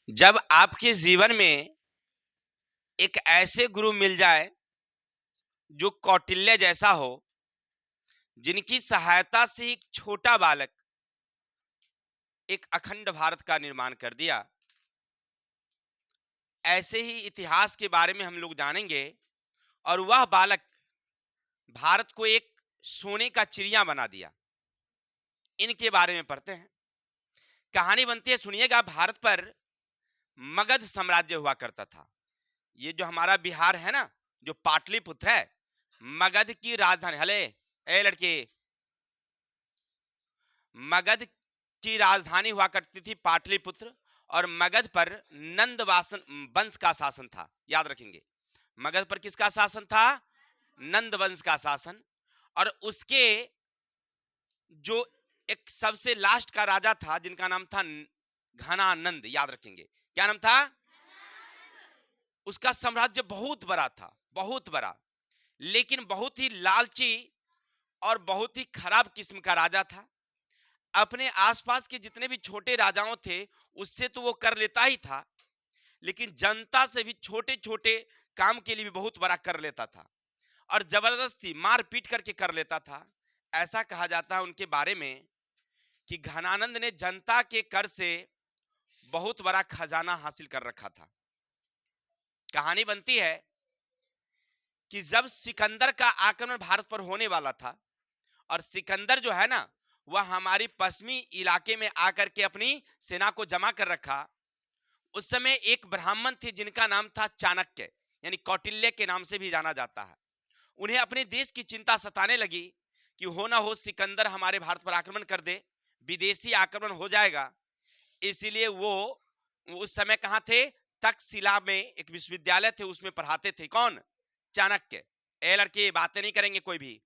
जब आपके जीवन में एक ऐसे गुरु मिल जाए जो कौटिल्य जैसा हो, जिनकी सहायता से एक छोटा बालक एक अखंड भारत का निर्माण कर दिया। ऐसे ही इतिहास के बारे में हम लोग जानेंगे और वह बालक भारत को एक सोने का चिड़िया बना दिया। इनके बारे में पढ़ते हैं। कहानी बनती है, सुनिएगा। भारत पर मगध साम्राज्य हुआ करता था। ये जो हमारा बिहार है ना, जो पाटलिपुत्र है, मगध की राजधानी। हले ए लड़के, मगध की राजधानी हुआ करती थी पाटलिपुत्र। और मगध पर नंद वंश का शासन था। याद रखेंगे, मगध पर किसका शासन था? नंद वंश का शासन। और उसके जो एक सबसे लास्ट का राजा था, जिनका नाम था घनानंद। याद रखेंगे, क्या नाम था? उसका साम्राज्य बहुत बड़ा था, बहुत बड़ा, लेकिन बहुत ही लालची और बहुत ही खराब किस्म का राजा था। अपने आसपास के जितने भी छोटे राजाओं थे, उससे तो वो कर लेता ही था, लेकिन जनता से भी छोटे छोटे काम के लिए भी बहुत बड़ा कर लेता था और जबरदस्ती मार पीट करके कर लेता था। ऐसा कहा जाता है उनके बारे में कि घनानंद ने जनता के कर से बहुत बड़ा खजाना हासिल कर रखा था। कहानी बनती है कि जब सिकंदर का आक्रमण भारत पर होने वाला था, और सिकंदर जो है ना, वह हमारी पश्चिमी इलाके में आकर के अपनी सेना को जमा कर रखा। उस समय एक ब्राह्मण थे जिनका नाम था चाणक्य, यानी कौटिल्य के नाम से भी जाना जाता है। उन्हें अपने देश की चिंता सताने लगी कि हो ना हो सिकंदर हमारे भारत पर आक्रमण कर दे, विदेशी आक्रमण हो जाएगा। इसीलिए वो उस समय कहाँ थे? तक्षशिला में एक विश्वविद्यालय थे, उसमें पढ़ाते थे। कौन? चाणक्य। ए लड़के, बातें नहीं करेंगे कोई भी।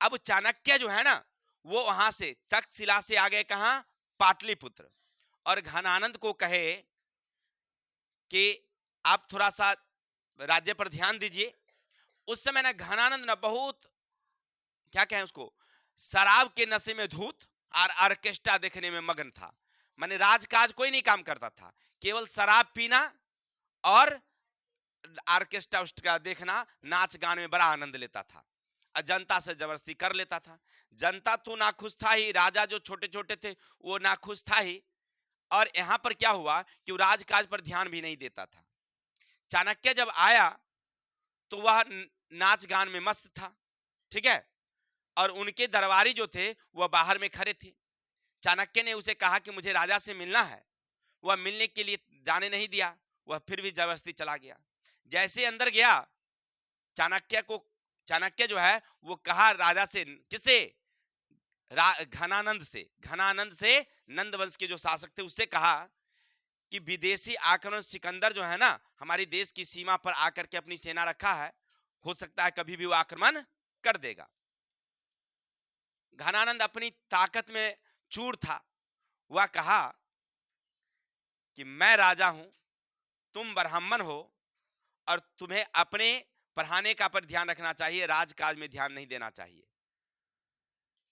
अब चाणक्य जो है ना, वो वहां से तक्षशिला से आ गए कहां? पाटलिपुत्र। और घनानंद को कहे कि आप थोड़ा सा राज्य पर ध्यान दीजिए। उस समय ना घनानंद ना बहुत, क्या कहें उसको, शराब के नशे में धूत और ऑर्केस्ट्रा देखने में मगन था। माने राजकाज कोई नहीं काम करता था, केवल शराब पीना और ऑर्केस्ट्रा देखना, नाच गाने में बड़ा आनंद लेता था। जनता से जबरदस्ती कर लेता था। जनता तो नाखुश था ही, राजा जो छोटे छोटे थे वो नाखुश था ही। और यहां पर क्या हुआ कि वो राजकाज पर ध्यान भी नहीं देता था। चाणक्य जब आया तो वह नाच गान में मस्त था, ठीक है। और उनके दरबारी जो थे वह बाहर में खड़े थे। चाणक्य ने उसे कहा कि मुझे राजा से मिलना है। वह मिलने के लिए जाने नहीं दिया, वह फिर भी जबरदस्ती चला गया। जैसे अंदर गया, चाणक्य को, चाणक्य जो है वो कहा राजा से, किसे? घनानंद से, नंद वंश के जो शासक थे, उससे कहा कि विदेशी आक्रमण सिकंदर जो है ना, हमारी देश की सीमा पर आकर के अपनी सेना रखा है, हो सकता है कभी भी वो आक्रमण कर देगा। घनानंद अपनी ताकत में चूर था। वह कहा कि मैं राजा हूं, तुम ब्राह्मण हो, और तुम्हें अपने पढ़ाने का पर ध्यान रखना चाहिए, राजकाज में ध्यान नहीं देना चाहिए।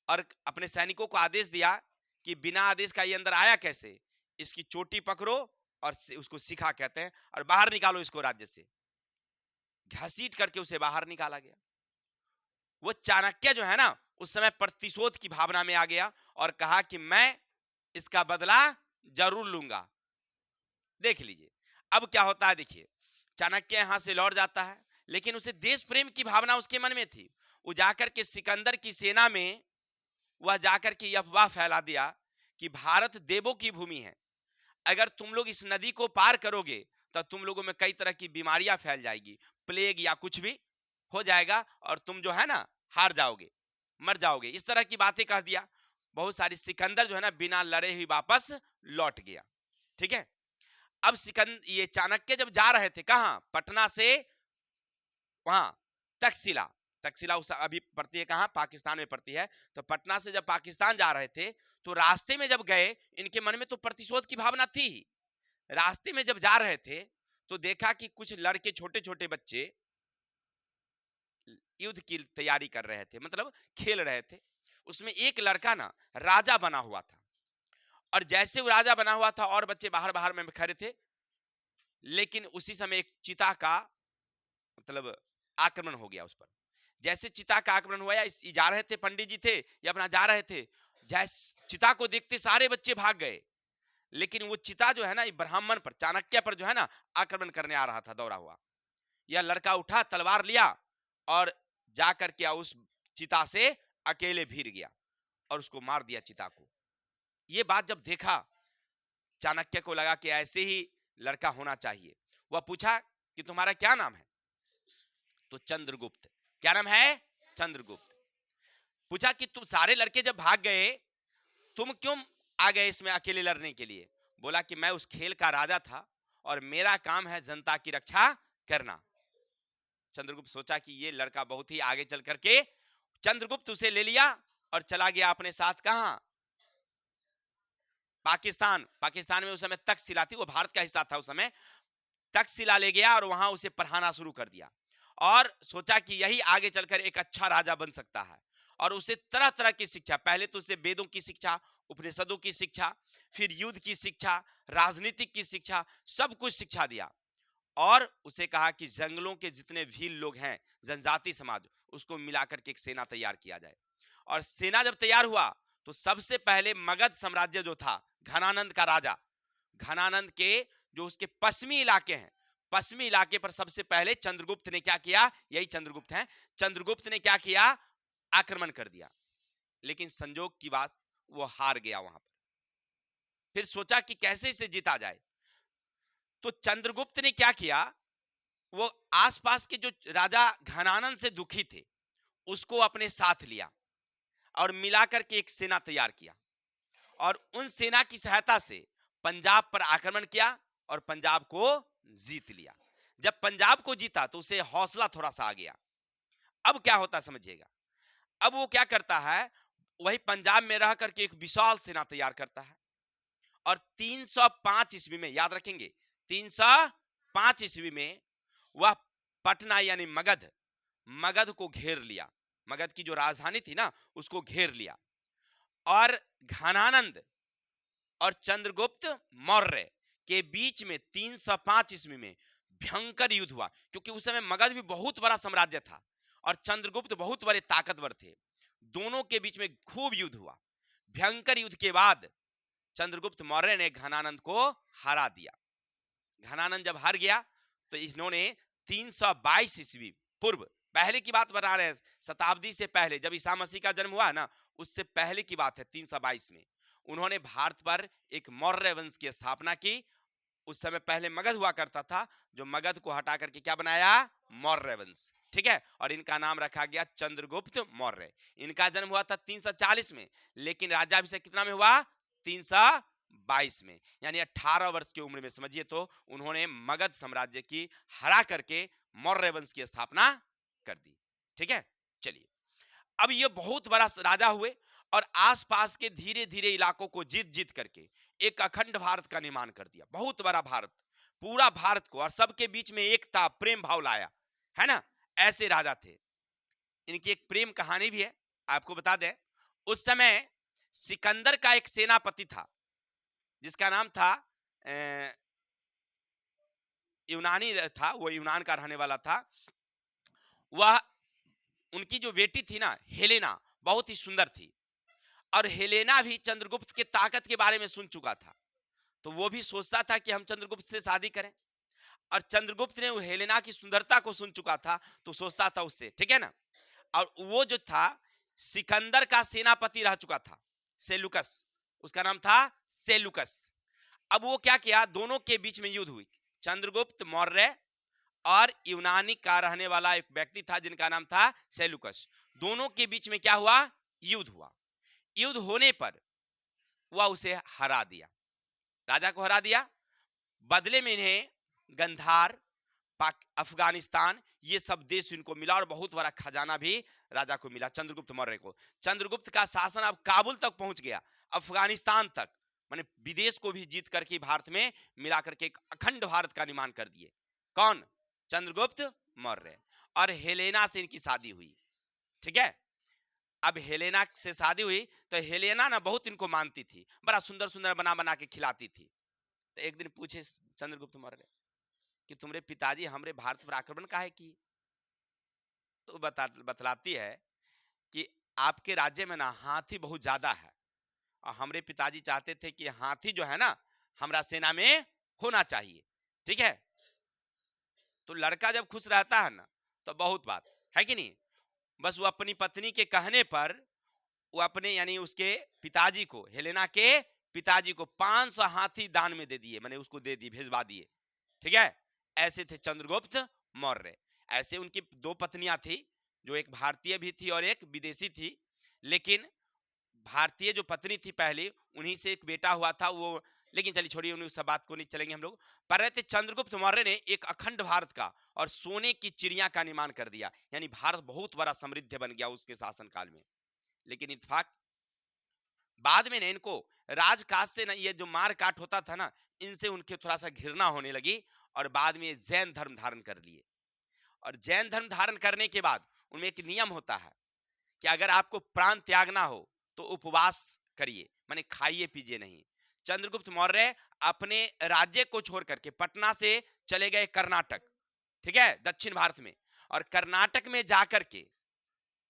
और अपने सैनिकों को आदेश दिया कि बिना आदेश का ये अंदर आया कैसे? इसकी चोटी पकड़ो और उसको सिखा कहते हैं, और बाहर निकालो इसको राज्य से। घसीट करके उसे बाहर निकाला गया। वो चाणक्य जो है ना, उस समय प्रतिशोध की भावना में आ गया और कहा कि मैं इसका बदला जरूर लूंगा। देख लीजिए अब क्या होता है। देखिए, चाणक्य यहां से लौट जाता है, लेकिन उसे देश प्रेम की भावना उसके मन में थी। वो जाकर के सिकंदर की सेना में वह जाकर के यह अफवाह फैला दिया कि भारत देवों की भूमि है, अगर तुम लोग इस नदी को पार करोगे तो तुम लोगों में कई तरह की बीमारियां फैल जाएगी, प्लेग या कुछ भी हो जाएगा, और तुम जो है ना हार जाओगे, मर जाओगे। इस तरह की बातें कह दिया बहुत सारी। सिकंदर जो है ना बिना लड़े ही वापस लौट गया, ठीक है। अब ये चाणक्य जब जा रहे थे कहां? पटना से वहां तक्षशिला। तक्षशिला उस अभी पड़ती है कहां? पाकिस्तान में पड़ती है। तो पटना से जब पाकिस्तान जा रहे थे तो रास्ते में जब गए, इनके मन में तो प्रतिशोध की भावना थी ही। रास्ते में जब जा रहे थे तो देखा कि कुछ लड़के, छोटे छोटे बच्चे युद्ध की तैयारी कर रहे थे, मतलब खेल रहे थे। उसमें एक लड़का ना राजा बना हुआ था, और जैसे वो राजा बना हुआ था और बच्चे बाहर बाहर में खड़े थे, लेकिन उसी समय एक चिता का मतलब आक्रमण हो गया उस पर। जैसे चिता का आक्रमण हुआ, या ये जा रहे थे, पंडित जी थे या अपना जा रहे थे, जैसे चिता को देखते सारे बच्चे भाग गए, लेकिन वो चिता जो है ना, ये ब्राह्मण पर, चाणक्य पर जो है ना आक्रमण करने आ रहा था दौड़ा हुआ। यह लड़का उठा, तलवार लिया और जाकर के उस चिता से अकेले भिड़ गया और उसको मार दिया चिता को। ये बात जब देखा, चाणक्य को लगा कि ऐसे ही लड़का होना चाहिए। वह पूछा कि तुम्हारा क्या नाम है? तो चंद्रगुप्त। क्या नाम है? चंद्रगुप्त। पूछा कि तुम सारे लड़के जब भाग गए, तुम क्यों आ गए इसमें अकेले लड़ने के लिए? बोला कि मैं उस खेल का राजा था और मेरा काम है जनता की रक्षा करना। चंद्रगुप्त सोचा कि ये लड़का बहुत ही आगे चल करके, चंद्रगुप्त उसे ले लिया और चला गया अपने साथ। कहां? पाकिस्तान। पाकिस्तान में उस समय तक्षशिला थी, वो भारत का हिस्सा था उस समय। तक्षशिला ले गया और वहां उसे पढ़ाना शुरू कर दिया और सोचा कि यही आगे चलकर एक अच्छा राजा बन सकता है। और उसे तरह तरह की शिक्षा, पहले तो उसे वेदों की शिक्षा, उपनिषदों की शिक्षा, फिर युद्ध की शिक्षा, राजनीतिक की शिक्षा, सब कुछ शिक्षा दिया। और उसे कहा कि जंगलों के जितने भील लोग हैं, जनजाति समाज, उसको मिलाकर के एक सेना तैयार किया जाए। और सेना जब तैयार हुआ तो सबसे पहले मगध साम्राज्य जो था, घनानंद का राजा, घनानंद के जो उसके पश्चिमी इलाके हैं, पश्चिमी इलाके पर सबसे पहले चंद्रगुप्त ने क्या किया? यही चंद्रगुप्त हैं। चंद्रगुप्त ने क्या किया? आक्रमण कर दिया। लेकिन संजोग की बात, वो हार गया वहां पर। फिर सोचा कि कैसे इसे जीता जाए। तो चंद्रगुप्त ने क्या किया? वो आसपास के जो राजा घनानंद से दुखी थे, उसको अपने साथ लिया और मिलाकर के एक सेना तैयार किया और उन सेना की सहायता से पंजाब पर आक्रमण किया और पंजाब को जीत लिया। जब पंजाब को जीता तो उसे हौसला थोड़ा सा आ गया। अब क्या होता समझिएगा। अब वो क्या करता है, वही पंजाब में रह करके एक विशाल सेना तैयार करता है और 305 ईस्वी में, याद रखेंगे, 305 ईस्वी में वह पटना यानी मगध, मगध को घेर लिया। मगध की जो राजधानी थी ना, उसको घेर लिया। और घनानंद और चंद्रगुप्त मौर्य के बीच में 305 ईस्वी में भयंकर युद्ध हुआ, क्योंकि उस समय मगध भी बहुत बड़ा साम्राज्य था और चंद्रगुप्त बहुत बड़े ताकतवर थे। दोनों के बीच में खूब युद्ध हुआ। भयंकर युद्ध के बाद चंद्रगुप्त मौर्य ने घनानंद को हरा दिया। घनानंद जब हार गया तो इन्होंने 322 ईस्वी पूर्व, पहले की बात बता रहे हैं, शताब्दी से पहले, जब ईसा मसीह का जन्म हुआ ना, उससे पहले की बात है, 322 में उन्होंने भारत पर एक मौर्य वंश की स्थापना की। उस समय पहले मगध हुआ करता था, जो मगध को हटा करके क्या बनाया? मौर्य वंश। ठीक है। और इनका नाम रखा गया चंद्रगुप्त मौर्य। इनका जन्म हुआ था 340 में, लेकिन राज्याभिषेक कितना में हुआ? 322 में, यानी 18 वर्ष की उम्र में, समझिए तो उन्होंने मगध साम्राज्य की हरा करके मौर्य वंश की स्थापना कर दी। ठीक है। चलिए, अब ये बहुत बड़ा राजा हुए और आसपास के धीरे धीरे इलाकों को जीत जीत करके एक अखंड भारत का निर्माण कर दिया। बहुत बड़ा भारत, पूरा भारत को, और सबके बीच में एकता प्रेम भाव लाया, है ना। ऐसे राजा थे। इनकी एक प्रेम कहानी भी है, आपको बता दें। उस समय सिकंदर का एक सेनापति था जिसका नाम था यूनानी था, वो यूनान का रहने वाला था। वह, उनकी जो बेटी थी ना, हेलेना, बहुत ही सुंदर थी। और हेलेना भी चंद्रगुप्त के ताकत के बारे में सुन चुका था, तो वो भी सोचता था कि हम चंद्रगुप्त से शादी करें। और चंद्रगुप्त ने वो हेलेना की सुंदरता को सुन चुका था, तो सोचता था उससे, ठीक है ना। और वो जो था, सिकंदर का सेनापति रह चुका था, सेलुकस, उसका नाम था सेलुकस। अब वो क्या किया, दोनों के बीच में युद्ध हुई। चंद्रगुप्त मौर्य और यूनानी का रहने वाला एक व्यक्ति था जिनका नाम था सेलुकस। दोनों के बीच में क्या हुआ? युद्ध हुआ। युद्ध होने पर वह उसे हरा दिया, राजा को हरा दिया। बदले में इन्हें गंधार, अफगानिस्तान, ये सब देश इनको मिला और बहुत बड़ा खजाना भी राजा को मिला, चंद्रगुप्त मौर्य को। चंद्रगुप्त का शासन अब काबुल तक पहुंच गया, अफगानिस्तान तक, माने विदेश को भी जीत करके भारत में मिला करके एक अखंड भारत का निर्माण कर दिए। कौन? चंद्रगुप्त मौर्य। और हेलेना से इनकी शादी हुई। ठीक है। अब हेलेना से शादी हुई तो हेलेना ना बहुत इनको मानती थी, बड़ा सुंदर सुंदर बना बना के खिलाती थी। तो एक दिन पूछे चंद्रगुप्त मौर्य कि तुम्हारे पिताजी हमरे भारत पर आक्रमण काहे की? तो बतलाती है कि आपके राज्य में ना हाथी बहुत ज्यादा है, और हमरे पिताजी चाहते थे कि हाथी जो है ना हमरा सेना में होना चाहिए। ठीक है, तो लड़का जब खुश रहता है ना तो बहुत बात है कि नहीं। बस वो अपनी पत्नी के कहने पर वो अपने यानी उसके पिताजी को, हेलेना के पिताजी को 500 हाथी दान में दे दिए, मैंने उसको दे दिए, भेजवा दिए। ठीक है, ऐसे थे चंद्रगुप्त मौर्य। ऐसे उनकी दो पत्नियां थी, जो एक भारतीय भी थी और एक विदेशी थी। लेकिन भारतीय जो पत्नी थी पहले, उन्हीं से एक बेटा हुआ था वो। लेकिन चलिए छोड़िए, उन सब बात को नहीं चलेंगे हम लोग। पर रहते चंद्रगुप्त मौर्य ने एक अखंड भारत का और सोने की चिड़िया का निर्माण कर दिया, यानी भारत बहुत बड़ा समृद्ध बन गया उसके शासनकाल में। लेकिन इत्तेफाक बाद में ना इनको राजकाज से ना ये जो मार काट होता था ना, इनसे उनके थोड़ा सा घृणा होने लगी, और बाद में जैन धर्म धारण कर लिए। और जैन धर्म धारण करने के बाद उनमें एक नियम होता है कि अगर आपको प्राण त्यागना हो तो उपवास करिए, माने खाइए पीजिए नहीं। चंद्रगुप्त मौर्य अपने राज्य को छोड़ करके पटना से चले गए कर्नाटक, ठीक है, दक्षिण भारत में। और कर्नाटक में जाकर के,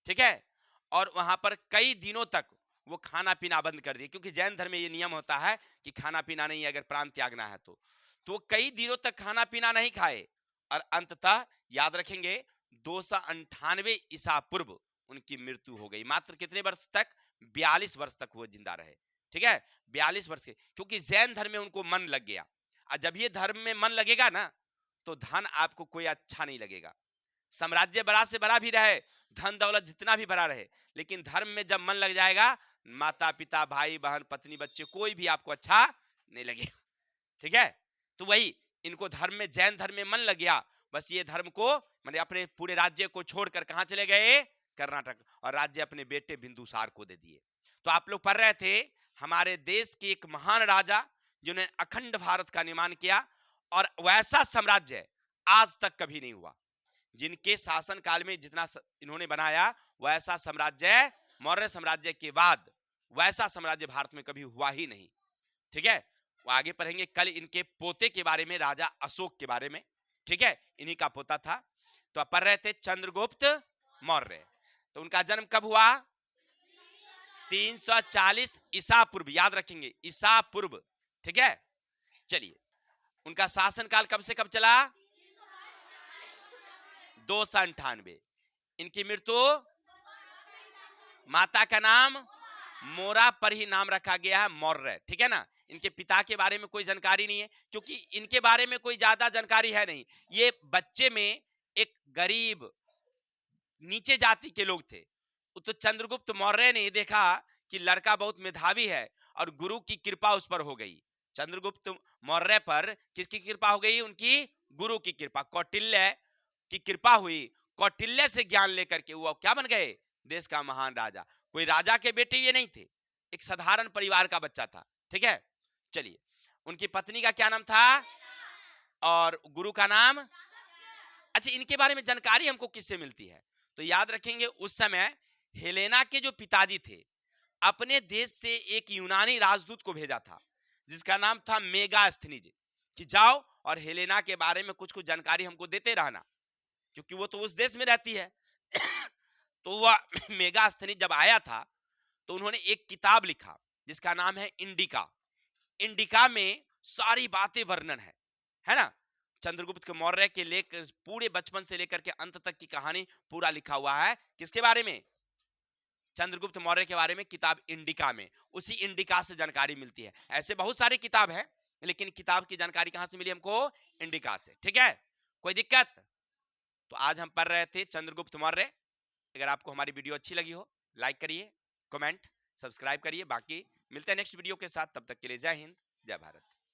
ठीक है, और वहां पर कई दिनों तक वो खाना पीना बंद कर दिए, क्योंकि जैन धर्म में ये नियम होता है कि खाना पीना नहीं, अगर प्राण त्यागना है तो कई दिनों तक खाना पीना नहीं खाए। और अंततः याद रखेंगे 298 ईसा पूर्व उनकी मृत्यु हो गई। मात्र कितने वर्ष तक? 42 वर्ष तक वो जिंदा रहे। ठीक है, 42 वर्ष के, क्योंकि जैन धर्म में उनको मन लग गया। और जब ये धर्म में मन लगेगा ना तो धन आपको कोई अच्छा नहीं लगेगा। साम्राज्य बड़ा से बड़ा भी रहे, धन दौलत जितना भी बड़ा रहे, लेकिन धर्म में जब मन लग जाएगा, माता पिता भाई बहन पत्नी बच्चे कोई भी आपको अच्छा नहीं लगेगा। ठीक है, तो वही इनको धर्म में, जैन धर्म में मन लग गया। बस ये धर्म को मैंने अपने पूरे राज्य को छोड़कर कहां चले गए? कर्नाटक। और राज्य अपने बेटे बिंदुसार को दे दिए। तो आप लोग पढ़ रहे थे हमारे देश के एक महान राजा जिन्होंने अखंड भारत का निर्माण किया, और वैसा साम्राज्य आज तक कभी नहीं हुआ। जिनके शासन काल में जितना इन्होंने बनाया, वैसा साम्राज्य मौर्य साम्राज्य के बाद वैसा साम्राज्य भारत में कभी हुआ ही नहीं। ठीक है, वो आगे पढ़ेंगे कल इनके पोते के बारे में, राजा अशोक के बारे में। ठीक है, इन्हीं का पोता था। तो पढ़ रहे थे चंद्रगुप्त मौर्य। तो उनका जन्म कब हुआ? 340 ईसा पूर्व, याद रखेंगे ईसा पूर्व। ठीक है, चलिए उनका शासनकाल कब से कब चला? 298। इनकी मृत्यु, माता का नाम मोरा पर ही नाम रखा गया है मौर्य। ठीक है ना, इनके पिता के बारे में कोई जानकारी नहीं है, क्योंकि इनके बारे में कोई ज्यादा जानकारी है नहीं। ये बच्चे में एक गरीब नीचे जाति के लोग थे। तो चंद्रगुप्त मौर्य ने देखा कि लड़का बहुत मेधावी है और गुरु की कृपा उस पर हो गई। चंद्रगुप्त मौर्य पर किसकी कृपा हो गई? उनकी गुरु की कृपा, कौटिल्य की कृपा हुई। कौटिल्य से ज्ञान लेकर के वो क्या बन गए? देश का महान राजा। कोई राजा के बेटे ये नहीं थे, एक साधारण परिवार का बच्चा था। ठीक है, चलिए उनकी पत्नी का क्या नाम था और गुरु का नाम? अच्छा, इनके बारे में जानकारी हमको किससे मिलती है? तो याद रखेंगे उस समय हेलेना के जो पिताजी थे, अपने देश से एक यूनानी राजदूत को भेजा था जिसका नाम था मेगास्थनीज, कि जाओ और हेलेना के बारे में कुछ कुछ जानकारी हमको देते रहना, क्योंकि वो तो उस देश में रहती है। तो वह मेगास्थनीज जब आया था तो उन्होंने एक किताब लिखा जिसका नाम है इंडिका। इंडिका में सारी बातें वर्णन है ना। चंद्रगुप्त के मौर्य के लेकर पूरे बचपन से लेकर के अंत तक की कहानी पूरा लिखा हुआ है। किसके बारे में? चंद्रगुप्त मौर्य के बारे में किताब इंडिका में। उसी इंडिका से जानकारी मिलती है। ऐसे बहुत सारी किताब है, लेकिन किताब की जानकारी कहां से मिली हमको? इंडिका से। ठीक है, कोई दिक्कत? तो आज हम पढ़ रहे थे चंद्रगुप्त मौर्य। अगर आपको हमारी वीडियो अच्छी लगी हो, लाइक करिए, कमेंट, सब्सक्राइब करिए। बाकी मिलते हैं नेक्स्ट वीडियो के साथ, तब तक के लिए जय हिंद, जय भारत।